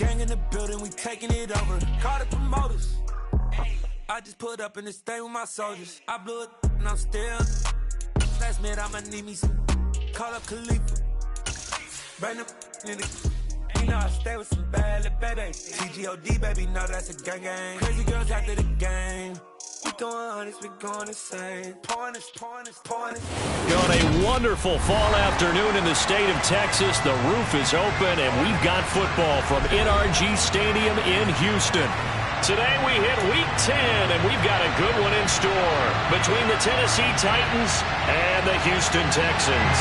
Gang in the building, we taking it over. Call the promoters. I just put up in this thing with my soldiers. I blew it and I'm still. Last minute I'ma need me some. Call up Khalifa. Bring them nigga. You know I stay with some bad little baby. TGOD baby, know that's a gang gang. Crazy girls after the game. We going honest, we going insane. Pouring this. On a wonderful fall afternoon in the state of Texas, the roof is open and we've got football from NRG Stadium in Houston. Today we hit week 10 and we've got a good one in store between the Tennessee Titans and the Houston Texans.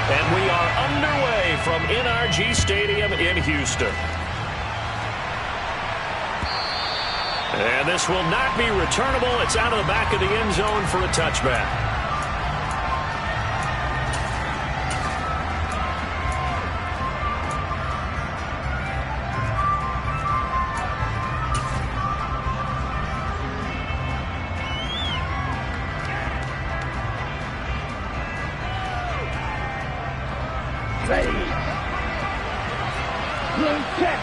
And we are underway from NRG Stadium in Houston. And this will not be returnable. It's out of the back of the end zone for a touchback. Ready. Blue check.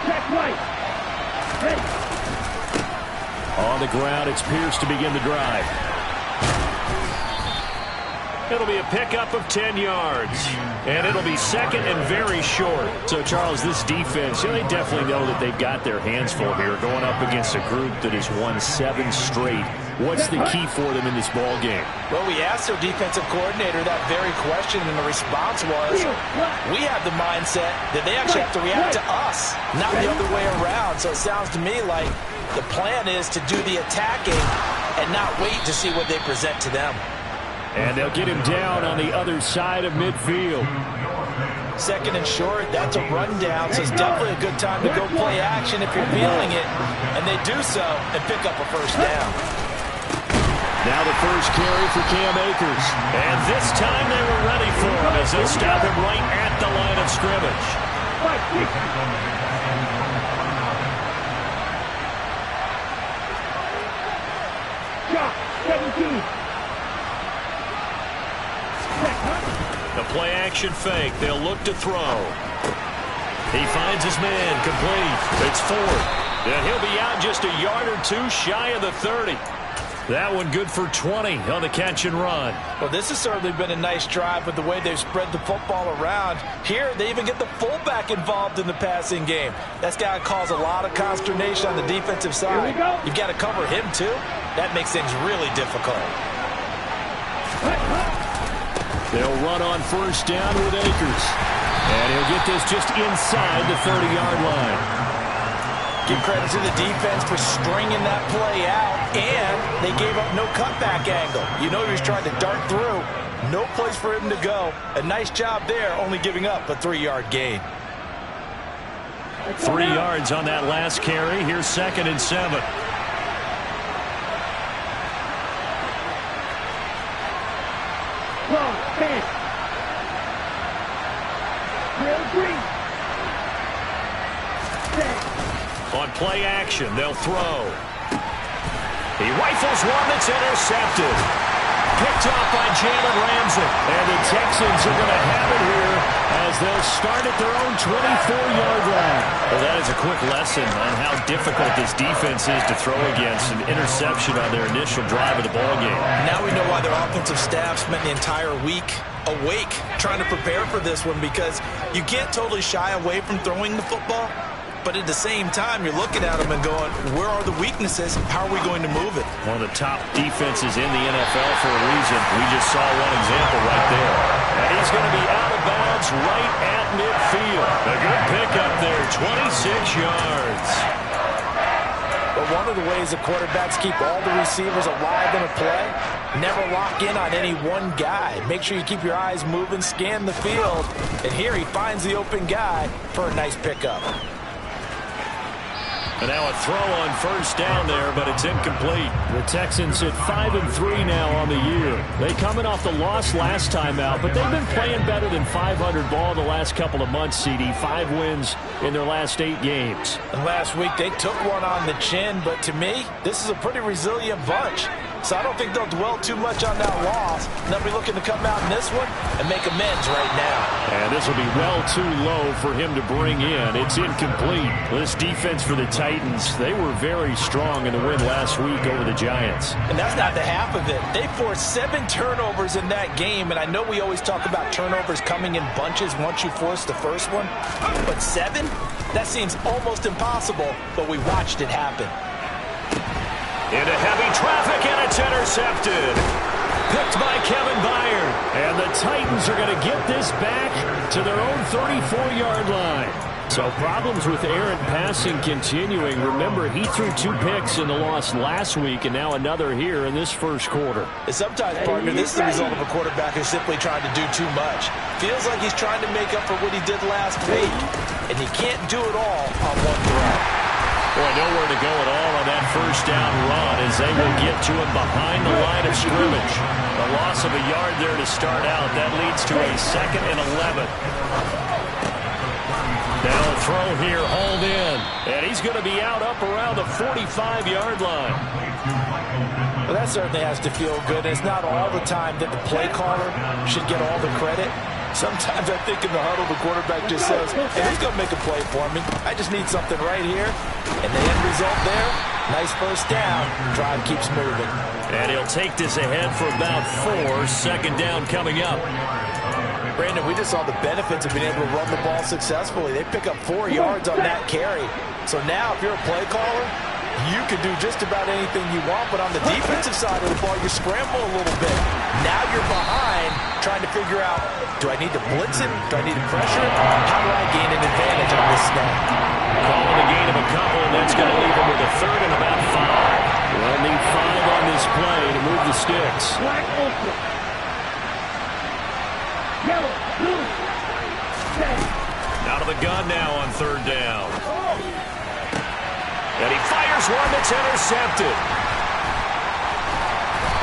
Check right. Ready. On the ground, it's Pierce to begin the drive. It'll be a pickup of 10 yards. And it'll be second and very short. So, Charles, this defense, they definitely know that they've got their hands full here going up against a group that has won 7 straight. What's the key for them in this ball game? Well, we asked their defensive coordinator that very question, and the response was, we have the mindset that they actually have to react to us, not the other way around. So it sounds to me like the plan is to do the attacking and not wait to see what they present to them. And they'll get him down on the other side of midfield. Second and short, that's a rundown, so it's definitely a good time to go play action if you're feeling it. And they do so and pick up a first down. Now the first carry for Cam Akers. And this time they were ready for him as they'll stop him right at the line of scrimmage. Shot, 17. The play action fake. They'll look to throw. He finds his man complete. It's Ford. And he'll be out just a yard or two shy of the 30. That one good for 20 on the catch and run. Well, this has certainly been a nice drive with the way they've spread the football around. Here, they even get the fullback involved in the passing game. That's got to cause a lot of consternation on the defensive side. You've got to cover him, too. That makes things really difficult. They'll run on first down with Akers. And he'll get this just inside the 30-yard line. Give credit to the defense for stringing that play out, and they gave up no cutback angle. You know he was trying to dart through. No place for him to go. A nice job there, only giving up a 3-yard gain. 3 yards on that last carry. Here's second and 7. Long, finish. Real green. On play action, they'll throw. He rifles one that's intercepted. Picked off by Jalen Ramsey. And the Texans are going to have it here as they'll start at their own 24-yard line. Well, that is a quick lesson on how difficult this defense is to throw against. An interception on their initial drive of the ballgame. Now we know why their offensive staff spent the entire week awake trying to prepare for this one, because you can't totally shy away from throwing the football. But at the same time, you're looking at them and going, where are the weaknesses? How are we going to move it? One of the top defenses in the NFL for a reason. We just saw one example right there. And he's going to be out of bounds right at midfield. A good pickup there, 26 yards. But one of the ways the quarterbacks keep all the receivers alive in a play, never lock in on any one guy. Make sure you keep your eyes moving, scan the field. And here he finds the open guy for a nice pickup. And now a throw on first down there, but it's incomplete. The Texans at 5-3 now on the year. They coming off the loss last time out, but they've been playing better than 500 ball the last couple of months, CD. 5 wins in their last 8 games. And last week they took one on the chin, but to me, this is a pretty resilient bunch. So I don't think they'll dwell too much on that loss. They'll be looking to come out in this one and make amends right now. And this will be well too low for him to bring in. It's incomplete. This defense for the Titans, they were very strong in the win last week over the Giants. And that's not the half of it. They forced 7 turnovers in that game, and I know we always talk about turnovers coming in bunches once you force the first one, but 7? That seems almost impossible, but we watched it happen. Into heavy traffic, and it's intercepted. Picked by Kevin Byard. And the Titans are going to get this back to their own 34-yard line. So problems with Aaron passing continuing. Remember, he threw 2 picks in the loss last week, and now another here in this first quarter. And sometimes, partner, this is the result of a quarterback who's simply trying to do too much. Feels like he's trying to make up for what he did last week, and he can't do it all on one throw. Boy, nowhere to go at all on that first down run as they will get to him behind the line of scrimmage. A loss of a yard there to start out. That leads to a 2nd and 11. Now a throw here, hauled in. And he's going to be out up around the 45-yard line. Well, that certainly has to feel good. It's not all the time that the play caller should get all the credit. Sometimes I think in the huddle, the quarterback just says, hey, who's going to make a play for me? I just need something right here. And the end result there, nice first down. Drive keeps moving. And he'll take this ahead for about 4. 2nd down coming up. Brandon, we just saw the benefits of being able to run the ball successfully. They pick up 4 yards on that carry. So now if you're a play caller, you can do just about anything you want, but on the defensive side of the ball, you scramble a little bit. Now you're behind, trying to figure out, do I need to blitz him? Do I need to pressure him? How do I gain an advantage on this snap? Calling a gain of a couple, and that's going to leave him with a 3rd and about 5. We'll need 5 on this play to move the sticks. Black ultra. Yellow, blue. Out of the gun now on 3rd down. And he fires one that's intercepted.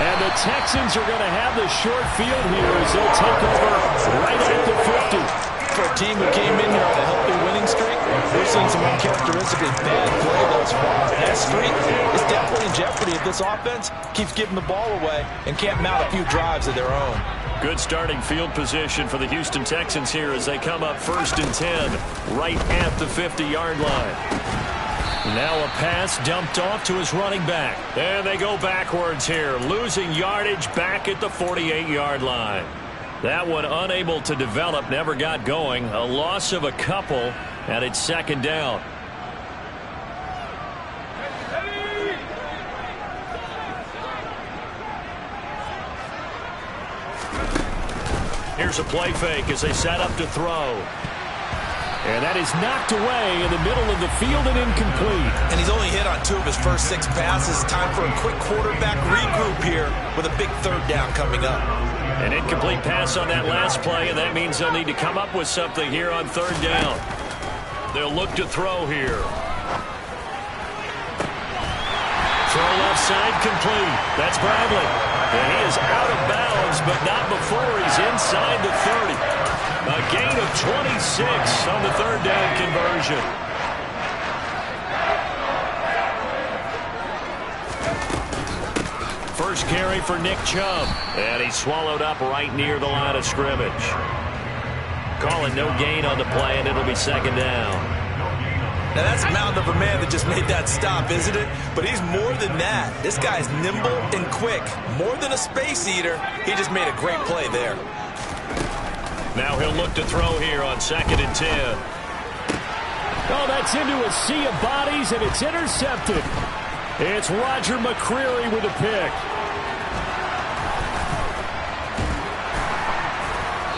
And the Texans are going to have the short field here as they'll take over right at the 50. For a team who came in here on a healthy winning streak, we're seeing some uncharacteristically bad play thus far. That streak is definitely in jeopardy if this offense keeps giving the ball away and can't mount a few drives of their own. Good starting field position for the Houston Texans here as they come up 1st and 10 right at the 50-yard line. Now a pass dumped off to his running back. And they go backwards here, losing yardage back at the 48-yard line. That one unable to develop, never got going. A loss of a couple, and it's 2nd down. Here's a play fake as they set up to throw. And that is knocked away in the middle of the field and incomplete. And he's only hit on 2 of his first 6 passes. Time for a quick quarterback regroup here with a big 3rd down coming up. An incomplete pass on that last play, and that means they'll need to come up with something here on 3rd down. They'll look to throw here. Throw left side complete. That's Bradley. And he is out of bounds, but not before he's inside the 30. A gain of 26 on the 3rd down conversion. First carry for Nick Chubb. And he's swallowed up right near the line of scrimmage. Calling no gain on the play, and it'll be 2nd down. Now that's a mountain of a man that just made that stop, isn't it? But he's more than that. This guy's nimble and quick. More than a space eater, he just made a great play there. Now he'll look to throw here on 2nd and 10. Oh, that's into a sea of bodies, and it's intercepted. It's Roger McCreary with a pick.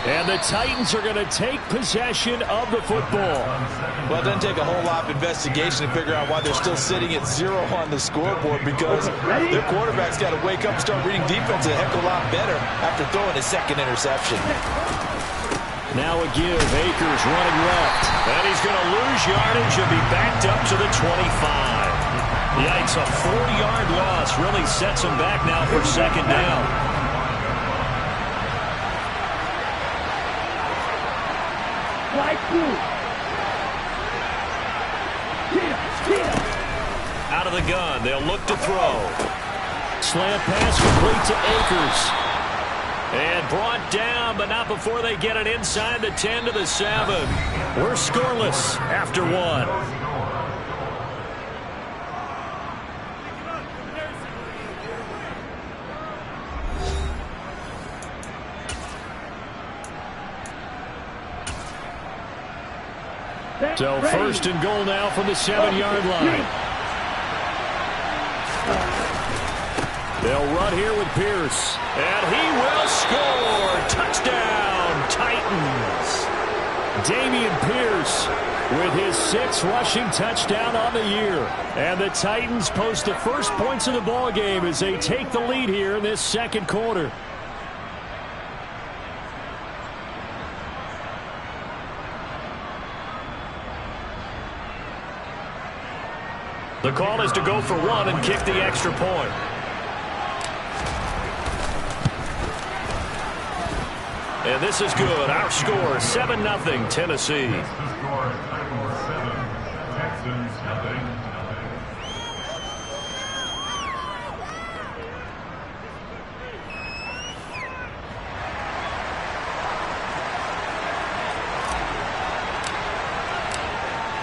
And the Titans are going to take possession of the football. Well, it doesn't take a whole lot of investigation to figure out why they're still sitting at 0 on the scoreboard, because their quarterback's got to wake up and start reading defense a heck of a lot better after throwing his 2nd interception. Now a give. Akers running left. And he's going to lose yardage and be backed up to the 25. Yikes, a 4-yard loss really sets him back now for second down. Out of the gun, they'll look to throw. Slant pass complete to Akers. And brought down, but not before they get it inside the 10 to the 7. We're scoreless after 1. So first and goal now from the 7-yard line. They'll run here with Pierce. And he will score. Touchdown, Titans. Dameon Pierce with his 6th rushing touchdown on the year. And the Titans post the first points of the ball game as they take the lead here in this second quarter. The call is to go for 1 and kick the extra point. And this is good. Our score, 7-0 Tennessee.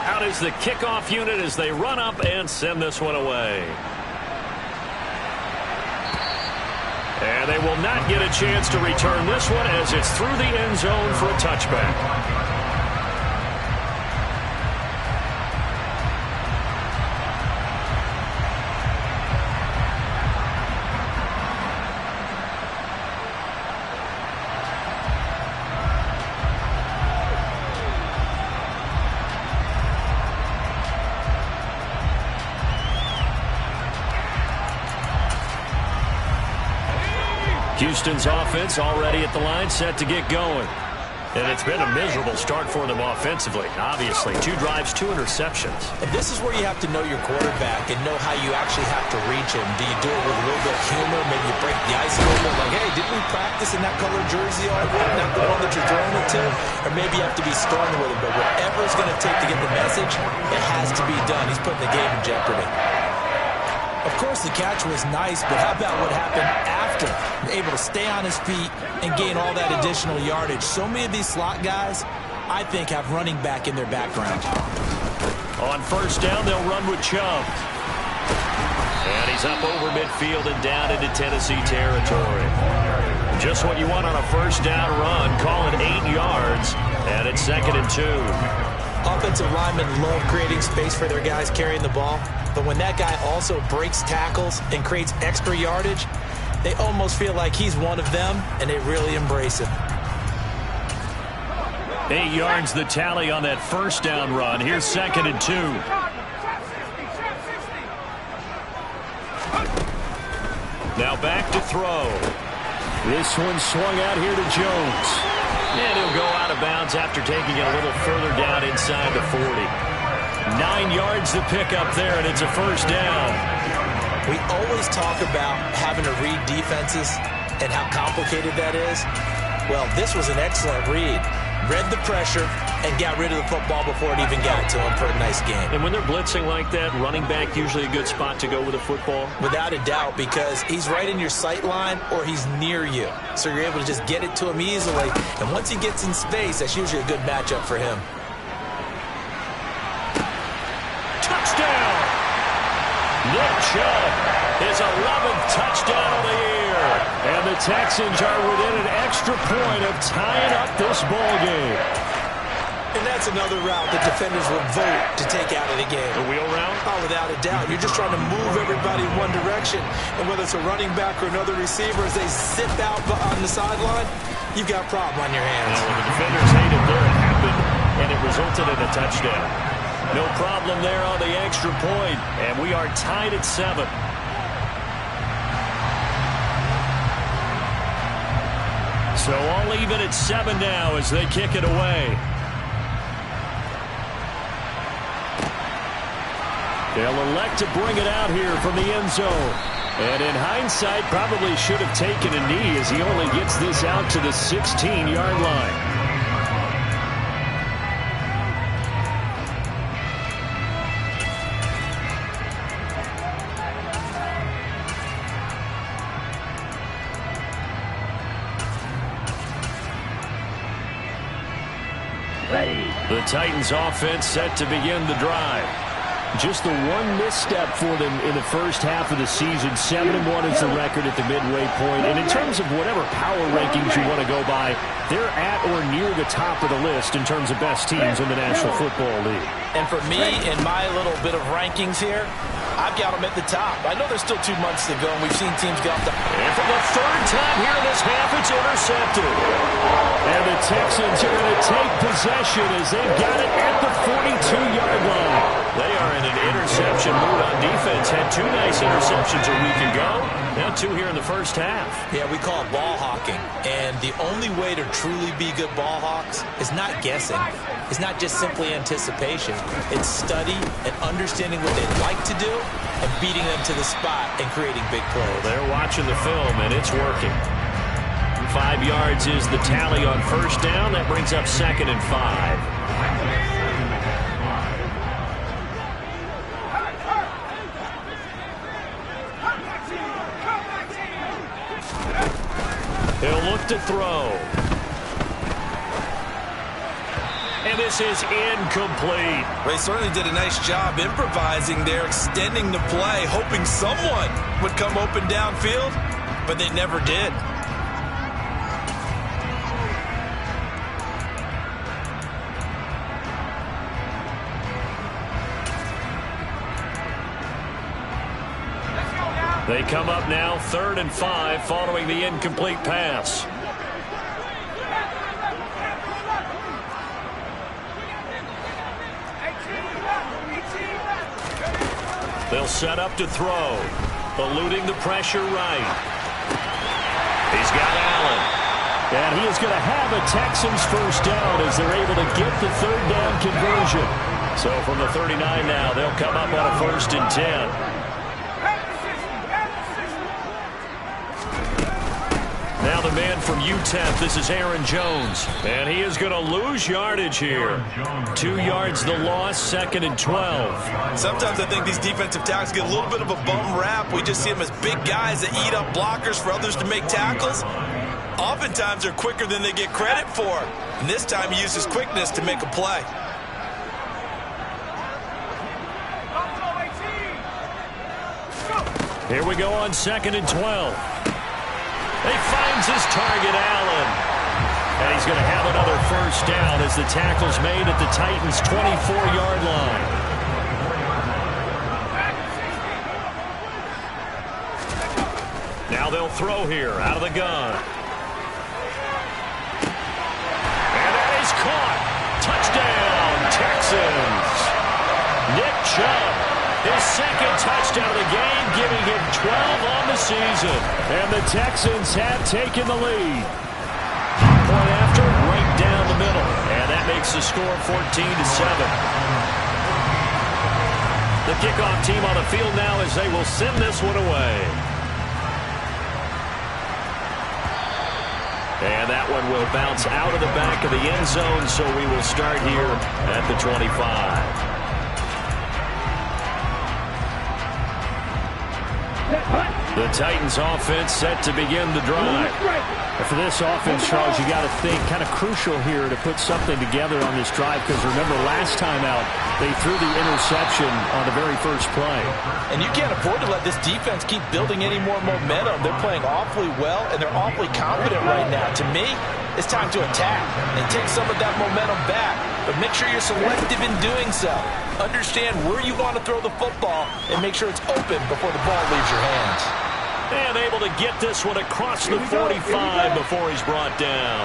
Out is the kickoff unit as they run up and send this one away. And they will not get a chance to return this one as it's through the end zone for a touchback. Houston's offense already at the line, set to get going. And it's been a miserable start for them offensively. Obviously, 2 drives, 2 interceptions. And this is where you have to know your quarterback and know how you actually have to reach him. Do you do it with a little bit of humor? Maybe you break the ice a little bit, like, hey, didn't we practice in that color jersey all week? Not the one that you're throwing it to? Or maybe you have to be stern with him. But whatever it's going to take to get the message, it has to be done. He's putting the game in jeopardy. Of course, the catch was nice, but how about what happened after? Able to stay on his feet and gain all that additional yardage. So many of these slot guys, I think, have running back in their background. On first down, they'll run with Chubb. And he's up over midfield and down into Tennessee territory. Just what you want on a first down run. Call it 8 yards, and it's 2nd and 2. Offensive linemen love creating space for their guys carrying the ball. But when that guy also breaks tackles and creates extra yardage, they almost feel like he's one of them, and they really embrace him. 8 yards the tally on that first down run. Here's 2nd and 2. Now back to throw. This one swung out here to Jones. And he'll go out of bounds after taking it a little further down inside the 40. 9 yards to pick up there, and it's a first down. We always talk about having to read defenses and how complicated that is. Well, this was an excellent read. Read the pressure and got rid of the football before it even got to him for a nice game. And when they're blitzing like that, running back usually a good spot to go with a football? Without a doubt, because he's right in your sight line or he's near you. So you're able to just get it to him easily. And once he gets in space, that's usually a good matchup for him. Touchdown! Nick Chubb, his 11th touchdown of the year. And the Texans are within an extra point of tying up this ball game. And that's another route that defenders would vote to take out of the game. The wheel route? Oh, without a doubt. You're just trying to move everybody in one direction. And whether it's a running back or another receiver, as they zip out on the sideline, you've got a problem on your hands. Well, the defenders hated there. It happened, and it resulted in a touchdown. No problem there on the extra point, and we are tied at 7. So all even at 7 now as they kick it away. They'll elect to bring it out here from the end zone. And in hindsight, probably should have taken a knee as he only gets this out to the 16-yard line. The Titans offense set to begin the drive. Just the one misstep for them in the first half of the season. 7-1 is the record at the midway point. And in terms of whatever power rankings you want to go by, they're at or near the top of the list in terms of best teams in the National Football League. And for me, in my little bit of rankings here, I've got them at the top. I know there's still 2 months to go, and we've seen teams get off the... And for the third time here in this half, it's intercepted. And the Texans are going to take possession as they've got it at the 42-yard line. They are in an interception mood on defense. Had 2 nice interceptions a week ago. Now 2 here in the first half. Yeah, we call it ball hawking. And the only way to truly be good ball hawks is not guessing. It's not just simply anticipation. It's study and understanding what they'd like to do and beating them to the spot and creating big plays. Well, they're watching the film, and it's working. 5 yards is the tally on first down. That brings up 2nd and 5. He'll look to throw. And this is incomplete. They certainly did a nice job improvising there, extending the play, hoping someone would come open downfield, but they never did. They come up now 3rd and 5 following the incomplete pass. They'll set up to throw. Eluding the pressure right. He's got Allen. And he is going to have a Texans first down as they're able to get the 3rd down conversion. So from the 39 now, they'll come up on a 1st and 10. Now the man from UTEP, this is Aaron Jones. And he is going to lose yardage here. 2 yards the loss, 2nd and 12. Sometimes I think these defensive tackles get a little bit of a bum rap. We just see them as big guys that eat up blockers for others to make tackles. Oftentimes they're quicker than they get credit for. And this time he uses quickness to make a play. Here we go on 2nd and 12. He finds his target, Allen. And he's going to have another first down as the tackle's made at the Titans' 24-yard line. Now they'll throw here out of the gun. And that is caught. Touchdown, Texans. Nick Chubb, his 2nd touchdown of the game, giving him 12 on the season. And the Texans have taken the lead. Point after, right down the middle. And that makes the score 14-7. The kickoff team on the field now as they will send this one away. And that one will bounce out of the back of the end zone, so we will start here at the 25. The Titans offense set to begin the drive. And for this offense, Charles, you got to think kind of crucial here to put something together on this drive, because remember last time out they threw the interception on the very first play. And you can't afford to let this defense keep building any more momentum. They're playing awfully well and they're awfully confident right now. To me, it's time to attack and take some of that momentum back, but make sure you're selective in doing so. Understand where you want to throw the football and make sure it's open before the ball leaves your hands. And able to get this one across the 45 before he's brought down.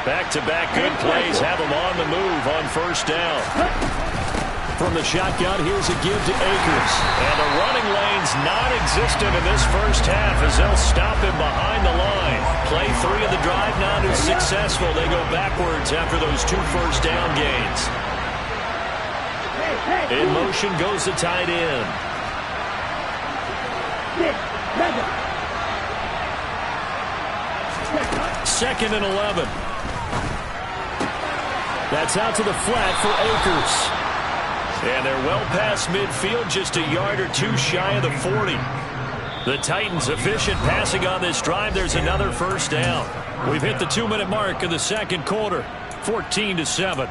Back-to-back good plays have him on the move on first down. From the shotgun, here's a give to Akers. And the running lane's non-existent in this first half as they'll stop him behind the line. Play 3 of the drive not as successful. They go backwards after those 2 first down gains. In motion goes the tight end. 2nd and 11. That's out to the flat for Akers. And they're well past midfield, just a yard or 2 shy of the 40. The Titans efficient passing on this drive. There's another first down. We've hit the 2-minute mark of the second quarter. 14-7.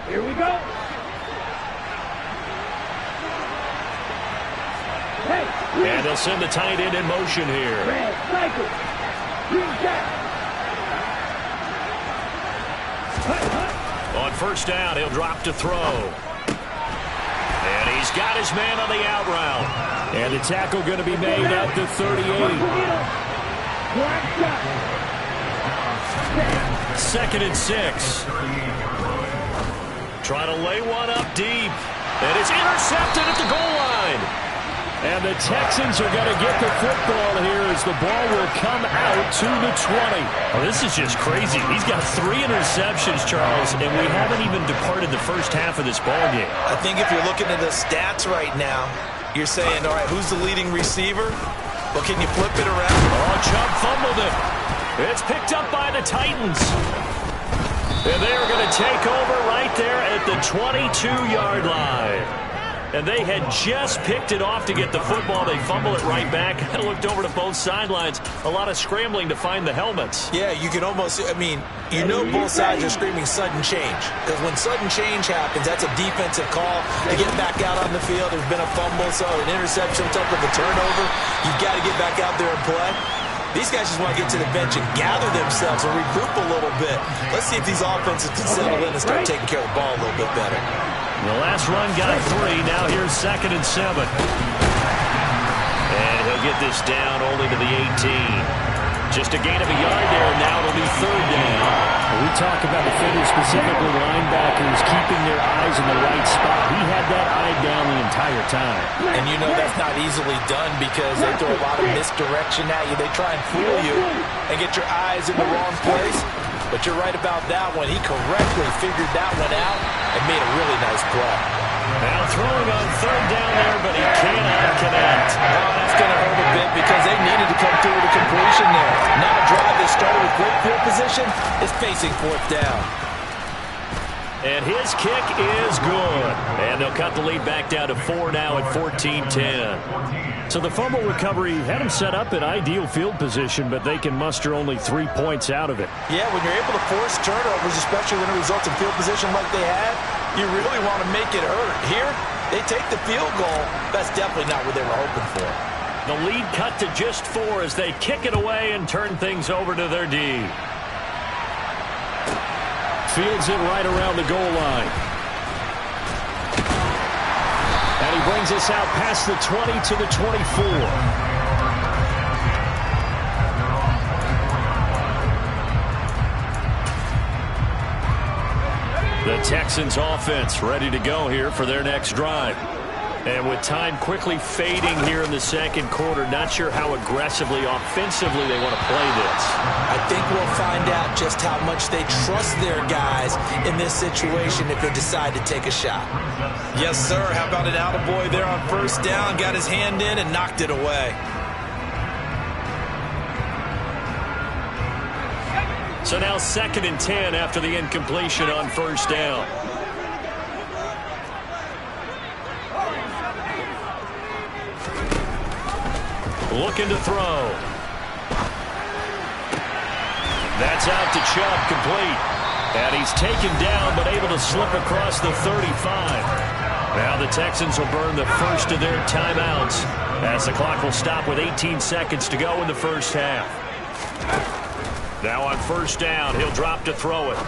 Here we go. And they'll send the tight end in motion here. Red, cycle. Green jack. On first down, he'll drop to throw. And he's got his man on the out route. And the tackle going to be made at the 38. 2nd and 6. Trying to lay one up deep. And it's intercepted at the goal line. And the Texans are going to get the football here as the ball will come out to the 20. Oh, this is just crazy. He's got 3 interceptions, Charles, and we haven't even departed the first half of this ball game. I think if you're looking at the stats right now, you're saying, all right, who's the leading receiver? Well, can you flip it around? Oh, Chubb fumbled it. It's picked up by the Titans. And they're going to take over right there at the 22-yard line. And they had just picked it off to get the football. They fumble it right back. I looked over to both sidelines. A lot of scrambling to find the helmets. Yeah, you can almost, I mean, you know both sides are screaming sudden change. Because when sudden change happens, that's a defensive call to get back out on the field. There's been a fumble, so an interception, some type of a turnover. You've got to get back out there and play. These guys just want to get to the bench and gather themselves and regroup a little bit. Let's see if these offenses can settle in and start taking care of the ball a little bit better. The last run got 3. Now here's 2nd and 7. And he'll get this down only to the 18. Just a gain of a yard there. Now it'll be 3rd down. We talk about defenders, specifically linebackers, keeping their eyes in the right spot. He had that eye down the entire time. And you know that's not easily done because they throw a lot of misdirection at you. They try and fool you and get your eyes in the wrong place. But you're right about that one. He correctly figured that one out and made a really nice play. Now throwing on 3rd down there, but he cannot connect. Oh, that's going to hurt a bit because they needed to come through with a completion there. Now a drive that started with great field position is facing 4th down. And his kick is good. And they'll cut the lead back down to 4 now at 14-10. So the fumble recovery had him set up in ideal field position, but they can muster only 3 points out of it. Yeah, when you're able to force turnovers, especially when it results in field position like they had, you really want to make it hurt. Here, they take the field goal. That's definitely not what they were hoping for. The lead cut to just 4 as they kick it away and turn things over to their D. Fields it right around the goal line. And he brings us out past the 20 to the 24. The Texans offense ready to go here for their next drive. And with time quickly fading here in the second quarter, not sure how aggressively, offensively they want to play this. I think we'll find out just how much they trust their guys in this situation if they decide to take a shot. Yes, sir. How about an attaboy there on 1st down? Got his hand in and knocked it away. So now 2nd and 10 after the incompletion on 1st down. Looking to throw. That's out to Chubb, complete. And he's taken down, but able to slip across the 35. Now the Texans will burn the first of their timeouts as the clock will stop with 18 seconds to go in the first half. Now on 1st down, he'll drop to throw it.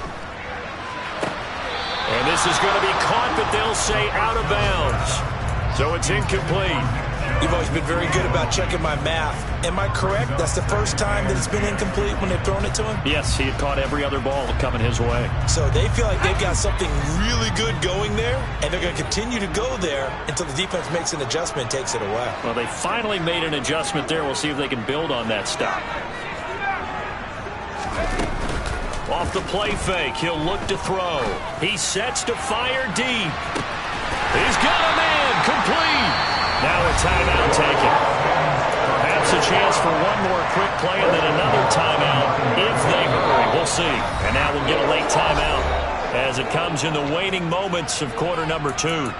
And this is going to be caught, but they'll say out of bounds. So it's incomplete. You've always been very good about checking my math. Am I correct? That's the first time that it's been incomplete when they've thrown it to him? Yes, he had caught every other ball coming his way. So they feel like they've got something really good going there, and they're going to continue to go there until the defense makes an adjustment and takes it away. Well, they finally made an adjustment there. We'll see if they can build on that stop. Off the play fake, he'll look to throw. He sets to fire deep. He's got a man, complete. Now a timeout taken. Perhaps a chance for one more quick play and then another timeout if they hurry. We'll see. And now we'll get a late timeout as it comes in the waning moments of quarter number 2.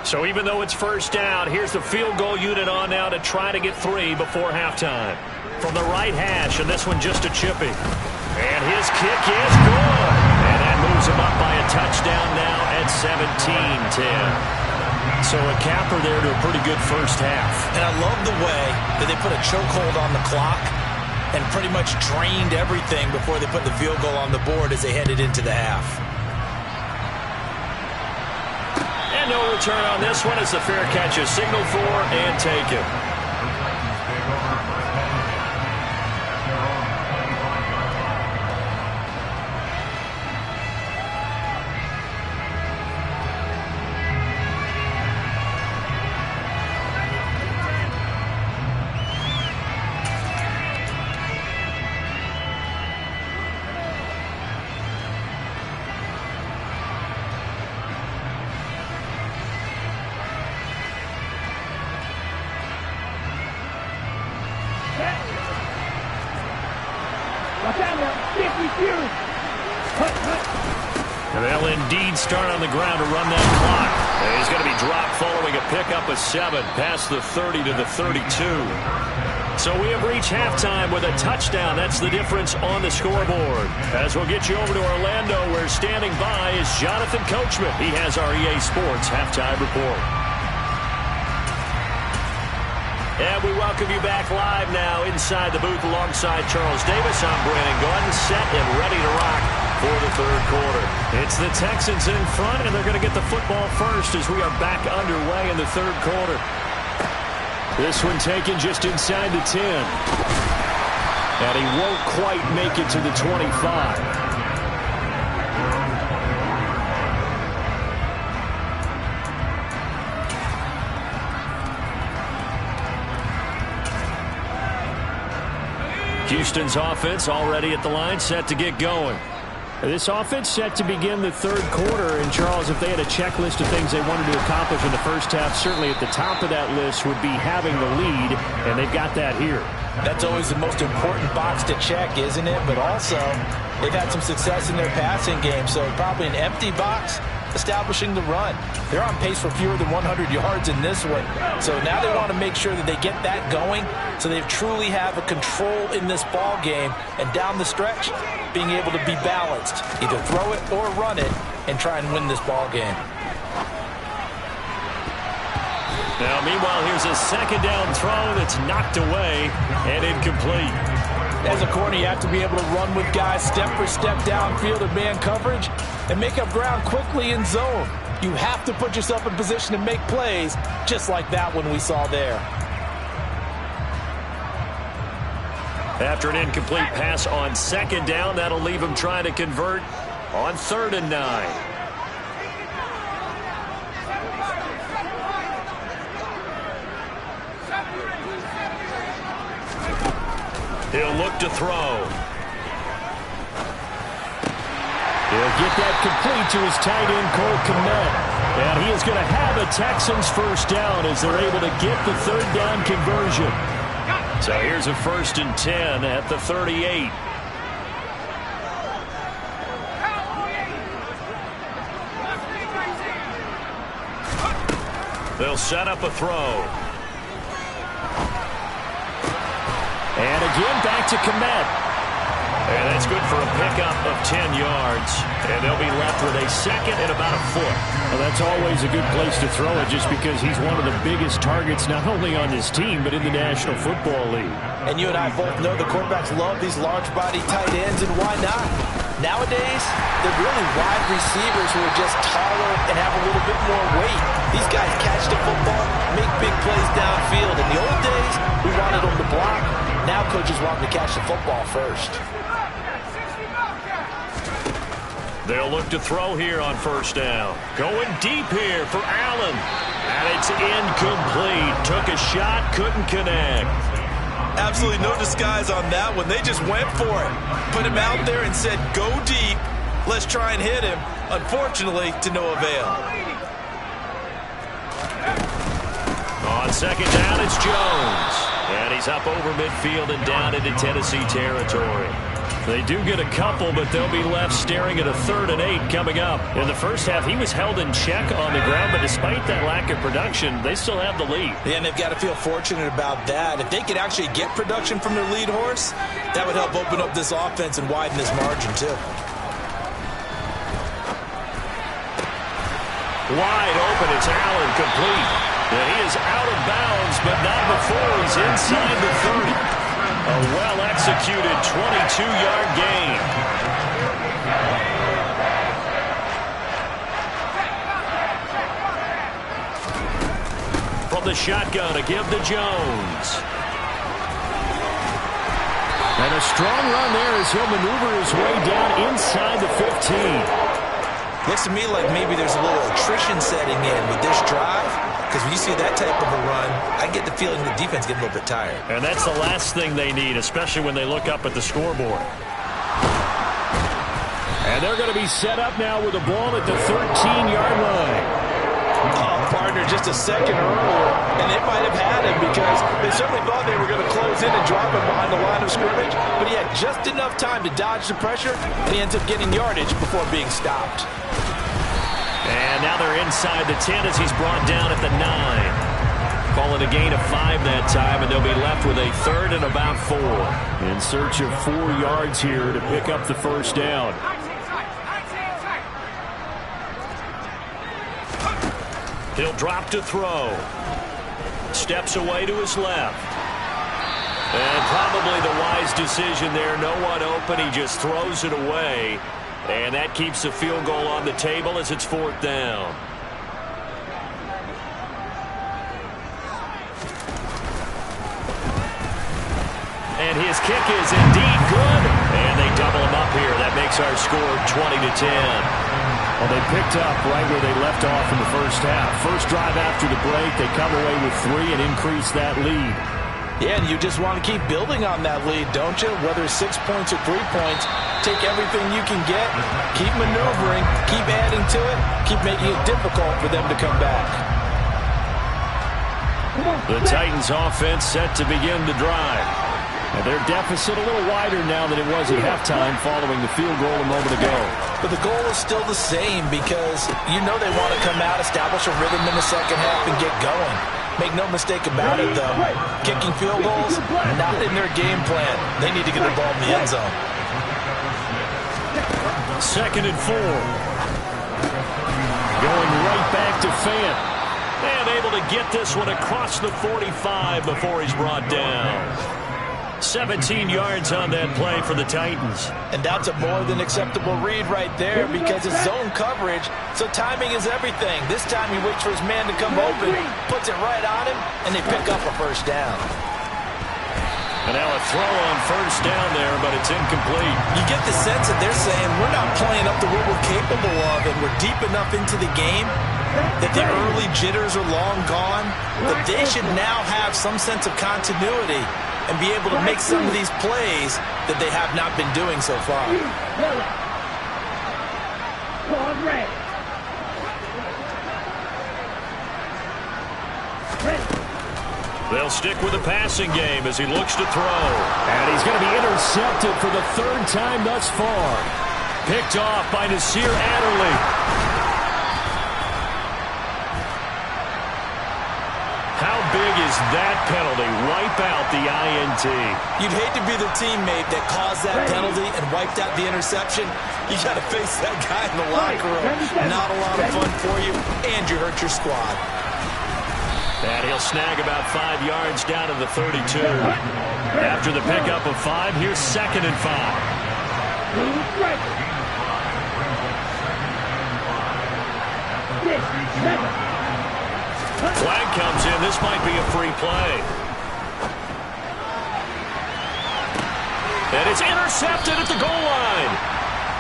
So even though it's first down, here's the field goal unit on now to try to get 3 before halftime. From the right hash, and this one just a chippy. And his kick is good. And that moves him up by a touchdown now at 17-10. So a capper there to a pretty good first half. And I love the way that they put a chokehold on the clock and pretty much drained everything before they put the field goal on the board as they headed into the half. And no return on this one as the fair catch is signaled for and taken. And they'll indeed start on the ground to run that clock. And he's going to be dropped following a pickup of 7 past the 30 to the 32. So we have reached halftime with a touchdown. That's the difference on the scoreboard. As we'll get you over to Orlando, where standing by is Jonathan Coachman. He has our EA Sports halftime report. And we welcome you back live now inside the booth alongside Charles Davis. I'm Brandon Gordon, set and ready to rock for the third quarter. It's the Texans in front, and they're going to get the football first as we are back underway in the third quarter. This one taken just inside the 10. And he won't quite make it to the 25. Houston's offense already at the line, set to get going. This offense set to begin the third quarter. And, Charles, if they had a checklist of things they wanted to accomplish in the first half, certainly at the top of that list would be having the lead, and they've got that here. That's always the most important box to check, isn't it? But also, they've had some success in their passing game, so probably an empty box establishing the run. They're on pace for fewer than 100 yards in this one. So now they want to make sure that they get that going so they truly have a control in this ball game, and down the stretch, being able to be balanced. Either throw it or run it and try and win this ball game. Now, meanwhile, here's a second down throw that's knocked away and incomplete. As a corner, you have to be able to run with guys step for step downfield in man coverage and make up ground quickly in zone. You have to put yourself in position to make plays, just like that one we saw there. After an incomplete pass on second down, that'll leave him trying to convert on 3rd and 9. He'll look to throw. He'll get that complete to his tight end, Cole Kmet. And he is going to have a Texans first down as they're able to get the 3rd down conversion. So here's a 1st and 10 at the 38. They'll set up a throw. And again, back to Kmet. And that's good for a pickup of 10 yards. And they'll be left with a second and about a foot. Well, that's always a good place to throw it just because he's one of the biggest targets not only on his team but in the National Football League. And you and I both know the quarterbacks love these large-body tight ends, and why not? Nowadays, they're really wide receivers who are just taller and have a little bit more weight. These guys catch the football, make big plays downfield. In the old days, we wanted them to block. Now coaches want them to catch the football first. They'll look to throw here on first down. Going deep here for Allen. And it's incomplete. Took a shot, couldn't connect. Absolutely no disguise on that one. They just went for it. Put him out there and said, go deep. Let's try and hit him. Unfortunately, to no avail. On second down, it's Jones. And he's up over midfield and down into Tennessee territory. They do get a couple, but they'll be left staring at a 3rd and 8 coming up. In the first half, he was held in check on the ground, but despite that lack of production, they still have the lead. Yeah, and they've got to feel fortunate about that. If they could actually get production from their lead horse, that would help open up this offense and widen this margin, too. Wide open, it's Allen, complete. And he is out of bounds, but not before he's inside the 30. A well-executed 22-yard gain. From the shotgun, a give to Jones. And a strong run there as he'll maneuver his way down inside the 15. Looks to me like maybe there's a little attrition setting in with this drive. Because when you see that type of a run, I get the feeling the defense getting a little bit tired. And that's the last thing they need, especially when they look up at the scoreboard. And they're going to be set up now with the ball at the 13-yard line. Oh, partner, just a second earlier, and they might have had him because they certainly thought they were going to close in and drop him behind the line of scrimmage, but he had just enough time to dodge the pressure, and he ends up getting yardage before being stopped. And now they're inside the 10 as he's brought down at the 9. Calling a gain of 5 that time, and they'll be left with a 3rd and about 4. In search of 4 yards here to pick up the first down. He'll drop to throw. Steps away to his left. And probably the wise decision there. No one open. He just throws it away. And that keeps the field goal on the table as it's 4th down. And his kick is indeed good. And they double him up here. That makes our score 20-10. Well, they picked up right where they left off in the first half. First drive after the break, they come away with 3 and increase that lead. Yeah, and you just want to keep building on that lead, don't you? Whether it's 6 points or 3 points, take everything you can get, keep maneuvering, keep adding to it, keep making it difficult for them to come back. The Titans offense set to begin the drive. And their deficit a little wider now than it was at halftime following the field goal a moment ago. But the goal is still the same because you know they want to come out, establish a rhythm in the second half, and get going. Make no mistake about it, though. Kicking field goals, not in their game plan. They need to get the ball in the end zone. 2nd and 4. Going right back to Fant. And able to get this one across the 45 before he's brought down. 17 yards on that play for the Titans. And that's a more than acceptable read right there because it's zone coverage, so timing is everything. This time he waits for his man to come open, puts it right on him, and they pick up a first down. And now a throw on first down there, but it's incomplete. You get the sense that they're saying we're not playing up to what we're capable of, and we're deep enough into the game that the early jitters are long gone, that they should now have some sense of continuity and be able to make some of these plays that they have not been doing so far. They'll stick with the passing game as he looks to throw. And he's going to be intercepted for the 3rd time thus far. Picked off by Nasir Adderley. How big is that penalty? Wipe out the INT. You'd hate to be the teammate that caused that penalty and wiped out the interception. You got to face that guy in the locker room. Not a lot of fun for you, and you hurt your squad. And he'll snag about 5 yards down to the 32. After the pickup of 5, here's 2nd and 5. Flag comes in. This might be a free play. And it's intercepted at the goal line.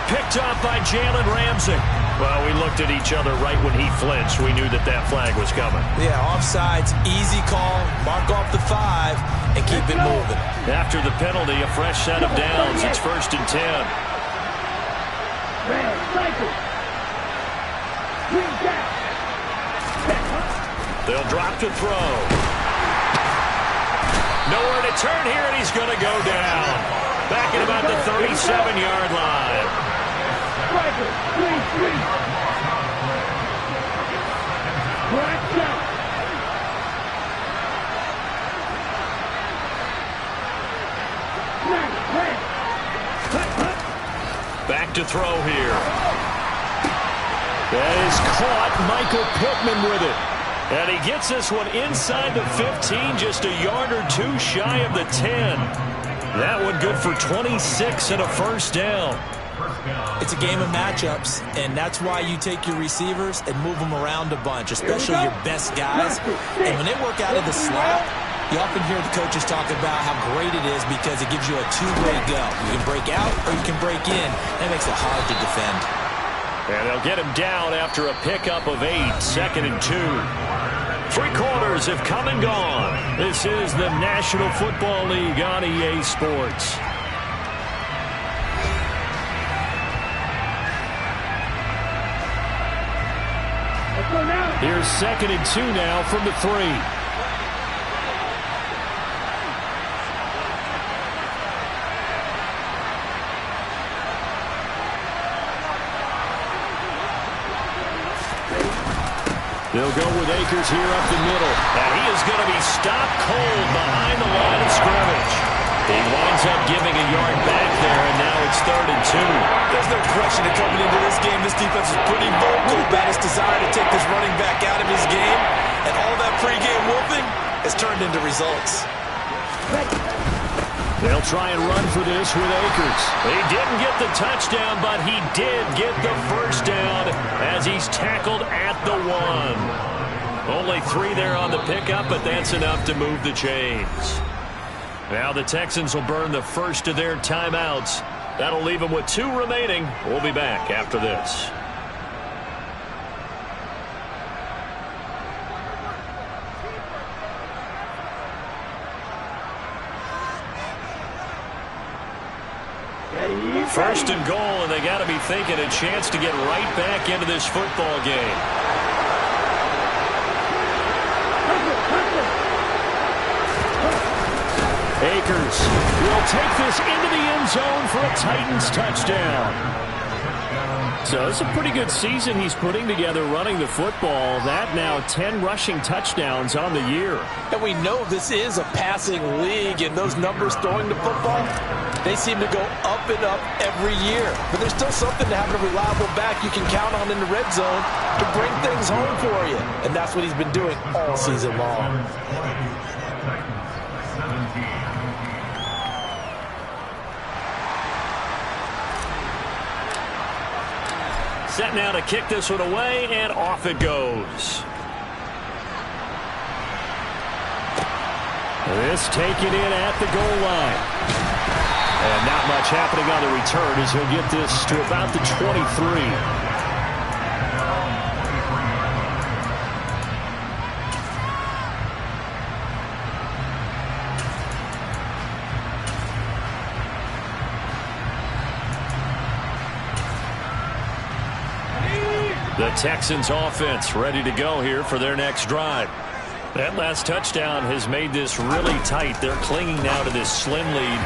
Picked up by Jalen Ramsey. Well, we looked at each other right when he flinched. We knew that that flag was coming. Yeah, offsides, easy call. Mark off the 5 and keep it moving. After the penalty, a fresh set of downs. It's 1st and 10. They'll drop to throw. Nowhere to turn here, and he's going to go down. Back at about the 37-yard line. Back to throw here. That is caught. Michael Pittman with it. And he gets this one inside the 15, just a yard or two shy of the 10. That one good for 26 and a first down. It's a game of matchups, and that's why you take your receivers and move them around a bunch, especially your best guys. And when they work out of the slot, you often hear the coaches talk about how great it is because it gives you a two-way go. You can break out or you can break in. That makes it hard to defend. And they'll get him down after a pickup of 8, 2nd and 2. 3 quarters have come and gone. This is the National Football League on EA Sports. Here's 2nd and 2 now from the 3. They'll go with Akers here up the middle. And he is going to be stopped cold behind the line of scrimmage. He winds up giving a yard back there, and now it's 3rd and 2. There's no question that coming into this game, this defense is pretty vocal about its desire to take this running back out of his game. And all that pregame whooping has turned into results. They'll try and run for this with Akers. He didn't get the touchdown, but he did get the first down as he's tackled at the 1. Only 3 there on the pickup, but that's enough to move the chains. Now the Texans will burn the first of their timeouts. That'll leave them with 2 remaining. We'll be back after this. First and goal, and they got to be thinking a chance to get right back into this football game. Akers will take this into the end zone for a Titans touchdown. So it's a pretty good season he's putting together running the football. That now 10 rushing touchdowns on the year. And we know this is a passing league, and those numbers throwing the football, they seem to go up and up every year. But there's still something to having a reliable back you can count on in the red zone to bring things home for you. And that's what he's been doing all season long. Set now to kick this one away, and off it goes. This taken in at the goal line. And not much happening on the return as he'll get this to about the 23. The Texans offense ready to go here for their next drive. That last touchdown has made this really tight. They're clinging now to this slim lead.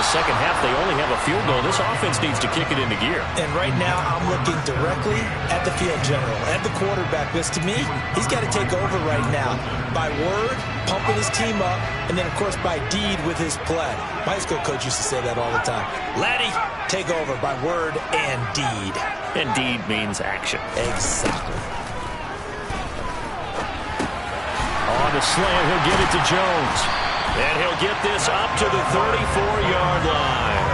Second half, they only have a field goal. This offense needs to kick it into gear. And right now, I'm looking directly at the field general, at the quarterback. Because to me, he's got to take over right now. By word, pumping his team up, and then, of course, by deed with his play. My high school coach used to say that all the time. Laddie, take over by word and deed. And deed means action. Exactly. On the slant, he'll get it to Jones. And he'll get this up to the 34-yard line.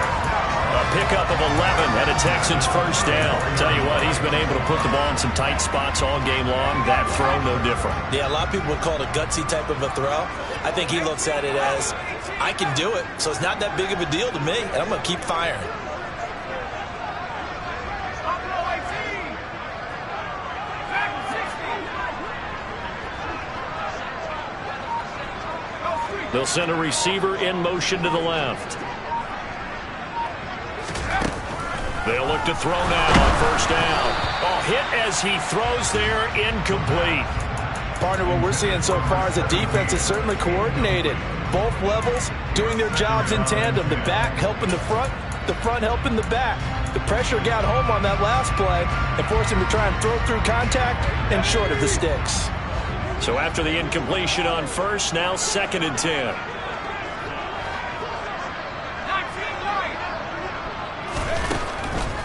A pickup of 11 and a Texans first down. Tell you what, he's been able to put the ball in some tight spots all game long. That throw, no different. Yeah, a lot of people would call it a gutsy type of a throw. I think he looks at it as, I can do it, so it's not that big of a deal to me, and I'm going to keep firing. They'll send a receiver in motion to the left. They'll look to throw now on first down. Oh, hit as he throws there, incomplete. Partner, what we're seeing so far is the defense is certainly coordinated. Both levels doing their jobs in tandem. The back helping the front helping the back. The pressure got home on that last play and forced him to try and throw through contact and short of the sticks. So after the incompletion on first, now 2nd and 10.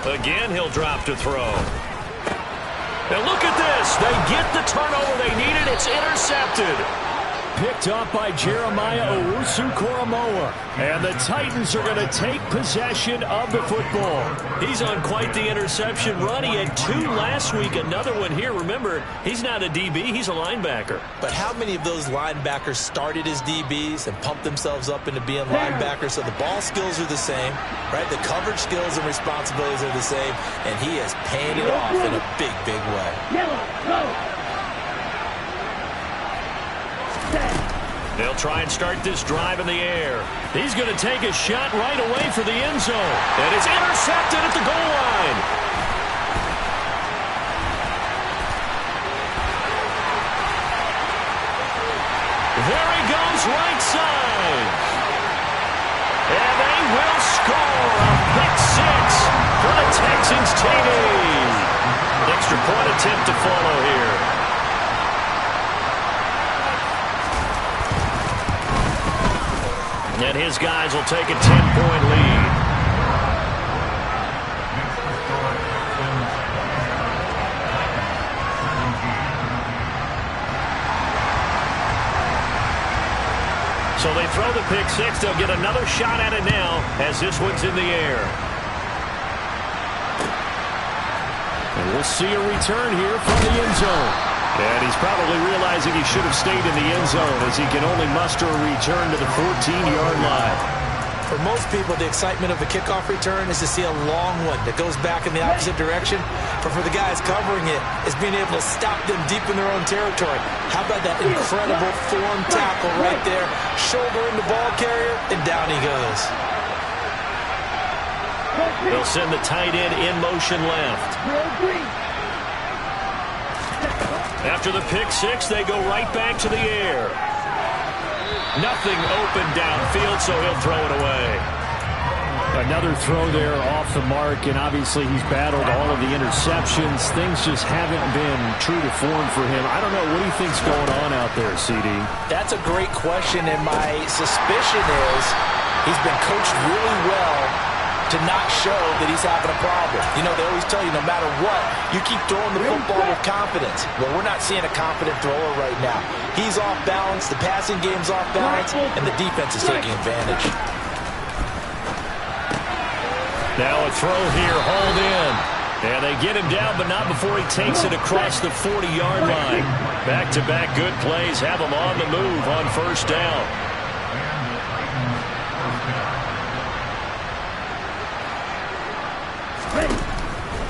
Again, he'll drop to throw. And look at this. They get the turnover they needed. It's intercepted. Picked off by Jeremiah Owusu-Koramoah. And the Titans are going to take possession of the football. He's on quite the interception run. He had 2 last week, another one here. Remember, he's not a DB, he's a linebacker. But how many of those linebackers started as DBs and pumped themselves up into being linebackers? So the ball skills are the same, right? The coverage skills and responsibilities are the same, and he is paying it off in a big, big way. Yellow, go. They'll try and start this drive in the air. He's going to take a shot right away for the end zone. And it's intercepted at the goal line. There he goes, right side. And they will score a pick 6 for the Texans TD. Extra point attempt to follow here. And his guys will take a 10-point lead. So they throw the pick 6. They'll get another shot at it now as this one's in the air. And we'll see a return here from the end zone. And he's probably realizing he should have stayed in the end zone as he can only muster a return to the 14-yard line. For most people, the excitement of a kickoff return is to see a long one that goes back in the opposite direction. But for the guys covering it, is being able to stop them deep in their own territory. How about that incredible form tackle right there? Shoulder in the ball carrier, and down he goes. They'll send the tight end in motion left. After the pick 6, they go right back to the air. Nothing open downfield, so he'll throw it away. Another throw there off the mark, and obviously he's battled all of the interceptions. Things just haven't been true to form for him. I don't know. What do you think's going on out there, CD? That's a great question, and my suspicion is he's been coached really well to not show that he's having a problem. You know, they always tell you no matter what, you keep throwing the football with confidence. Well, we're not seeing a confident thrower right now. He's off balance, the passing game's off balance, and the defense is taking advantage. Now a throw here, hauled in. And they get him down, but not before he takes it across the 40-yard line. Back-to-back good plays have him on the move on first down.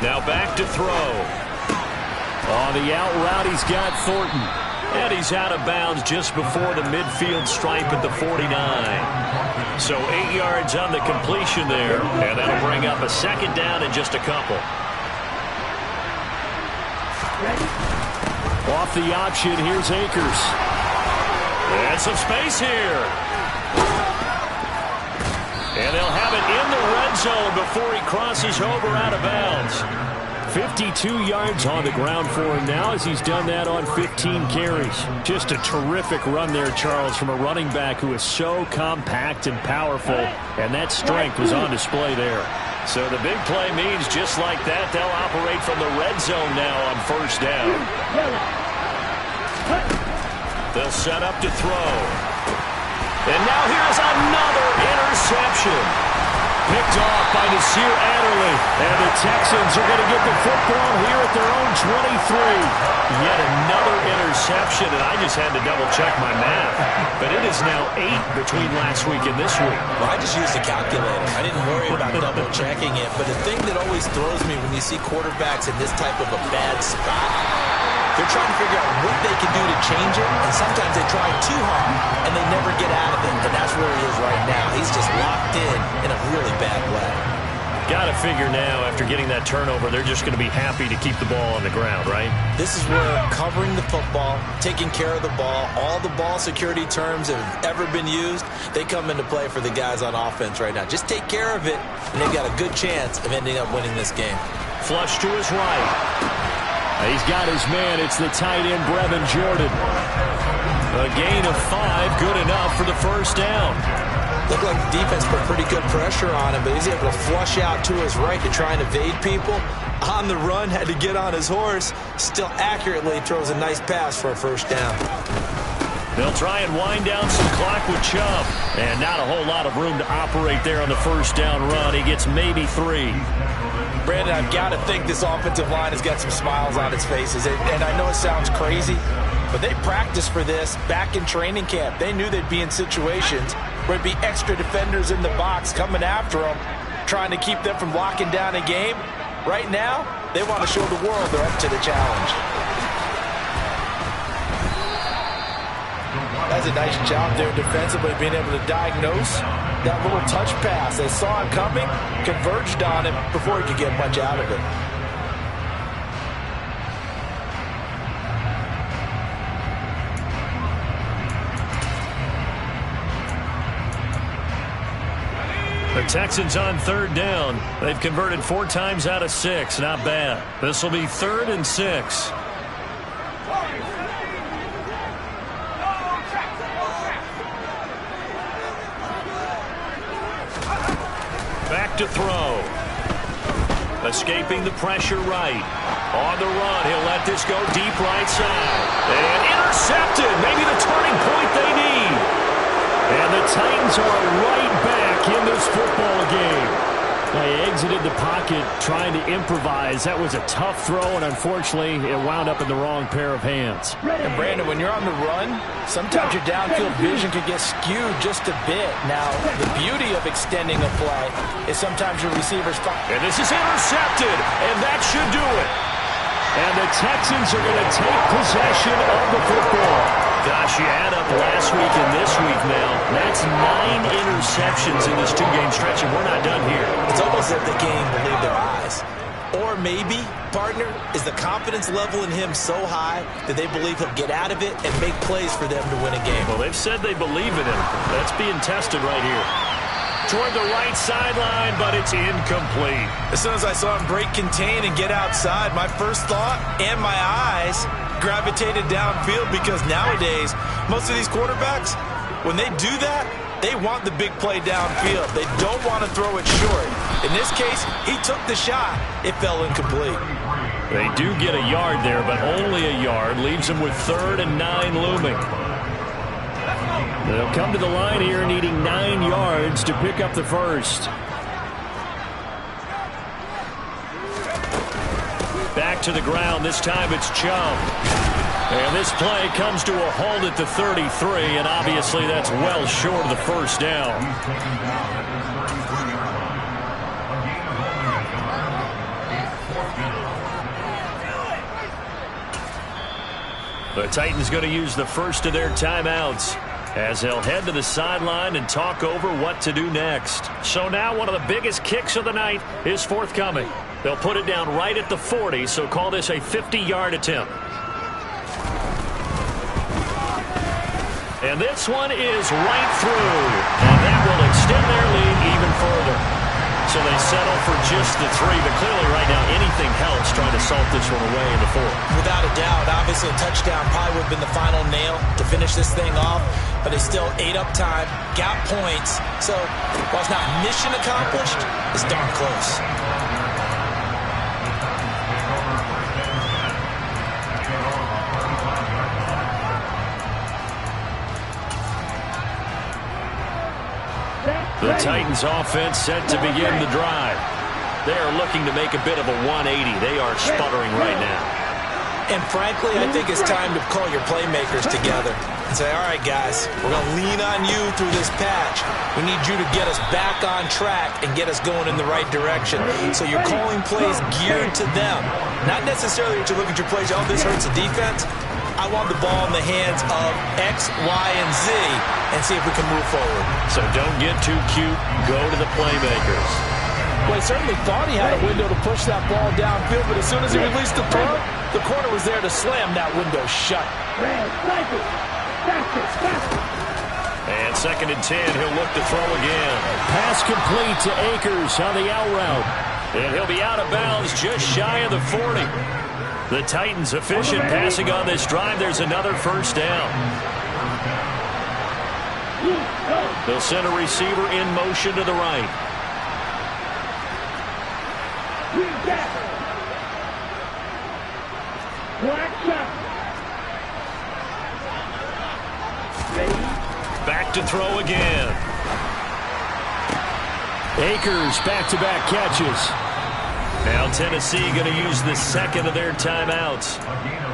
Now back to throw. On the out route, he's got Thornton. And he's out of bounds just before the midfield stripe at the 49. So 8 yards on the completion there. And that'll bring up a second down in just a couple. Off the option, here's Akers. And some space here. And they'll have it in the red zone before he crosses over out of bounds. 52 yards on the ground for him now as he's done that on 15 carries. Just a terrific run there, Charles, from a running back who is so compact and powerful, and that strength was on display there. So the big play means just like that, they'll operate from the red zone now on first down. They'll set up to throw. And now here's another interception. Picked off by Nasir Adderley. And the Texans are going to get the football here at their own 23. Yet another interception, and I just had to double-check my math. But it is now 8 between last week and this week. Well, I just used a calculator. I didn't worry about double-checking it. But the thing that always throws me when you see quarterbacks in this type of a bad spot, they're trying to figure out what they can do to change it, and sometimes they try too hard, and they never get out of it, and that's where he is right now. He's just locked in a really bad way. Got to figure now, after getting that turnover, they're just going to be happy to keep the ball on the ground, right? This is where covering the football, taking care of the ball, all the ball security terms that have ever been used, they come into play for the guys on offense right now. Just take care of it, and they've got a good chance of ending up winning this game. Flush to his right. He's got his man. It's the tight end, Brevin Jordan. A gain of 5, good enough for the first down. Looked like the defense put pretty good pressure on him, but he's able to flush out to his right to try and evade people. On the run, had to get on his horse. Still accurately throws a nice pass for a first down. They'll try and wind down some clock with Chubb. And not a whole lot of room to operate there on the first down run. He gets maybe 3. Brandon, I've got to think this offensive line has got some smiles on its faces. And I know it sounds crazy, but they practiced for this back in training camp. They knew they'd be in situations where there'd be extra defenders in the box coming after them, trying to keep them from locking down a game. Right now, they want to show the world they're up to the challenge. That's a nice job there defensively, being able to diagnose that little touch pass. They saw him coming, converged on him before he could get much out of it. The Texans on third down. They've converted 4 times out of 6. Not bad. This will be 3rd and 6. Back to throw. Escaping the pressure right. On the run, he'll let this go deep right side. And intercepted. Maybe the turning point they need. And the Titans are right back in this football game. They exited the pocket trying to improvise. That was a tough throw, and unfortunately, it wound up in the wrong pair of hands. And Brandon, when you're on the run, sometimes your downfield vision can get skewed just a bit. Now, the beauty of extending a play is sometimes your receivers... And this is intercepted, and that should do it. And the Texans are going to take possession of the football. Gosh, you add up last week and this week now. That's 9 interceptions in this 2-game stretch, and we're not done here. It's almost as if they can't even believe their eyes. Or maybe, partner, is the confidence level in him so high that they believe he'll get out of it and make plays for them to win a game. Well, they've said they believe in him. That's being tested right here. Toward the right sideline, but it's incomplete. As soon as I saw him break contain and get outside, my first thought and my eyes gravitated downfield, because nowadays, most of these quarterbacks, when they do that, they want the big play downfield. They don't want to throw it short. In this case, he took the shot. It fell incomplete. They do get a yard there, but only a yard. Leaves them with 3rd and 9 looming. They'll come to the line here needing 9 yards to pick up the first. Back to the ground. This time it's Chubb. And this play comes to a halt at the 33, and obviously that's well short of the first down. The Titans going to use the first of their timeouts as they'll head to the sideline and talk over what to do next. So now one of the biggest kicks of the night is forthcoming. They'll put it down right at the 40, so call this a 50-yard attempt. And this one is right through, and that will extend their lead even further. So they settle for just the 3, but clearly right now anything helps trying to salt this one away in the 4th. Without a doubt, obviously a touchdown probably would have been the final nail to finish this thing off, but they still ate up time, got points. So while it's not mission accomplished, it's darn close. The Titans offense set to begin the drive. They are looking to make a bit of a 180. They are sputtering right now. And frankly, I think it's time to call your playmakers together and say, all right, guys, we're going to lean on you through this patch. We need you to get us back on track and get us going in the right direction. So you're calling plays geared to them. Not necessarily that you look at your plays, oh, this hurts the defense. I want the ball in the hands of X, Y, and Z and see if we can move forward. So don't get too cute. Go to the playmakers. Well, he certainly thought he had a window to push that ball downfield, but as soon as he released the throw, the corner was there to slam that window shut. And 2nd and 10, he'll look to throw again. Pass complete to Akers on the out route. And he'll be out of bounds just shy of the 40. The Titans efficient passing on this drive. There's another first down. They'll send a receiver in motion to the right. Back to throw again. Akers back-to-back catches. Now Tennessee going to use the second of their timeouts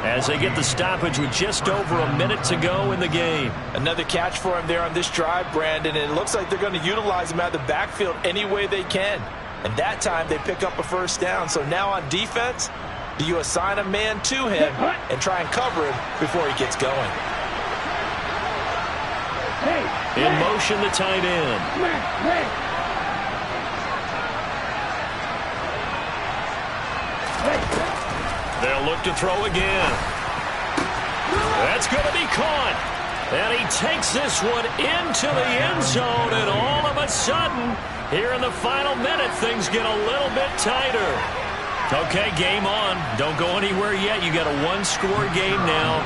as they get the stoppage with just over a minute to go in the game. Another catch for him there on this drive, Brandon, and it looks like they're going to utilize him out of the backfield any way they can. And that time they pick up a first down. So now on defense, do you assign a man to him and try and cover him before he gets going? In motion, the tight end. They'll look to throw again. That's going to be caught. And he takes this one into the end zone, and all of a sudden, here in the final minute, things get a little bit tighter. Okay, game on. Don't go anywhere yet. You got a one-score game now.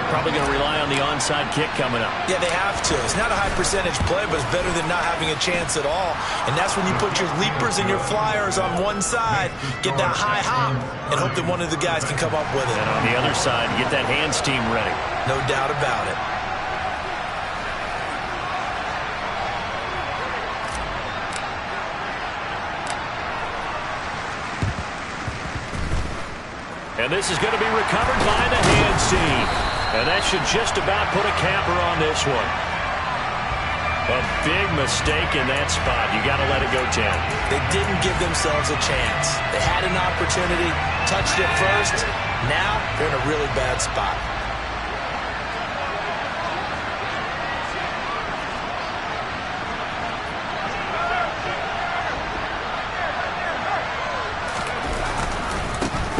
Probably going to rely on the onside kick coming up. Yeah, they have to. It's not a high-percentage play, but it's better than not having a chance at all. And that's when you put your leapers and your flyers on one side, get that high hop, and hope that one of the guys can come up with it. And on the other side, get that hands team ready. No doubt about it. And this is going to be recovered by the hands team. And that should just about put a capper on this one. A big mistake in that spot. You got to let it go, Tim. They didn't give themselves a chance. They had an opportunity, touched it first. Now they're in a really bad spot.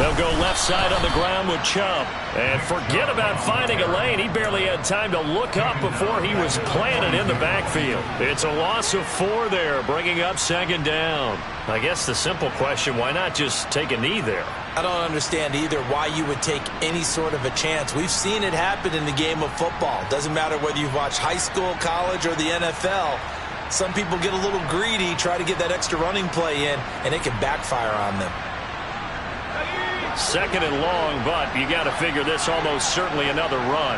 They'll go left side on the ground with Chubb. And forget about finding a lane. He barely had time to look up before he was planted in the backfield. It's a loss of 4 there, bringing up 2nd down. I guess the simple question, why not just take a knee there? I don't understand either why you would take any sort of a chance. We've seen it happen in the game of football. Doesn't matter whether you've watched high school, college, or the NFL. Some people get a little greedy, try to get that extra running play in, and it can backfire on them. 2nd and long, but you got to figure this almost certainly another run.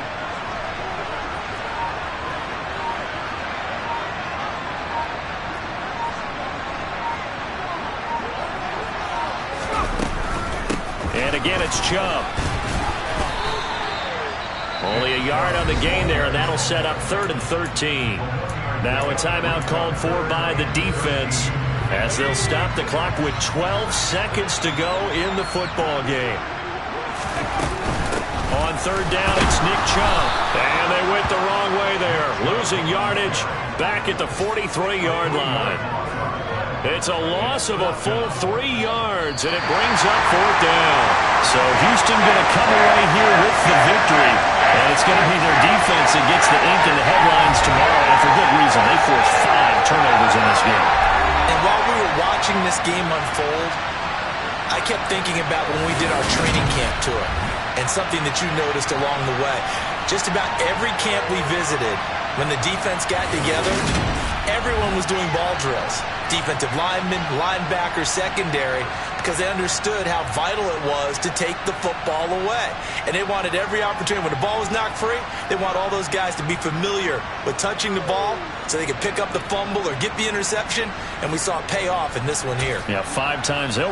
And again, it's Chubb. Only a yard on the gain there, and that'll set up 3rd and 13. Now a timeout called for by the defense, as they'll stop the clock with 12 seconds to go in the football game. On 3rd down, it's Nick Chubb. And they went the wrong way there. Losing yardage back at the 43-yard line. It's a loss of a full 3 yards, and it brings up 4th down. So Houston going to come away here with the victory. And it's going to be their defense that gets the ink in the headlines tomorrow. And for good reason. They forced 5 turnovers in this game. And while we were watching this game unfold, I kept thinking about when we did our training camp tour and something that you noticed along the way. Just about every camp we visited, when the defense got together, everyone was doing ball drills. Defensive linemen, linebackers, secondary, because they understood how vital it was to take the football away. And they wanted every opportunity. When the ball was knocked free, they want all those guys to be familiar with touching the ball so they could pick up the fumble or get the interception, and we saw it pay off in this one here. Yeah, 5 times they'll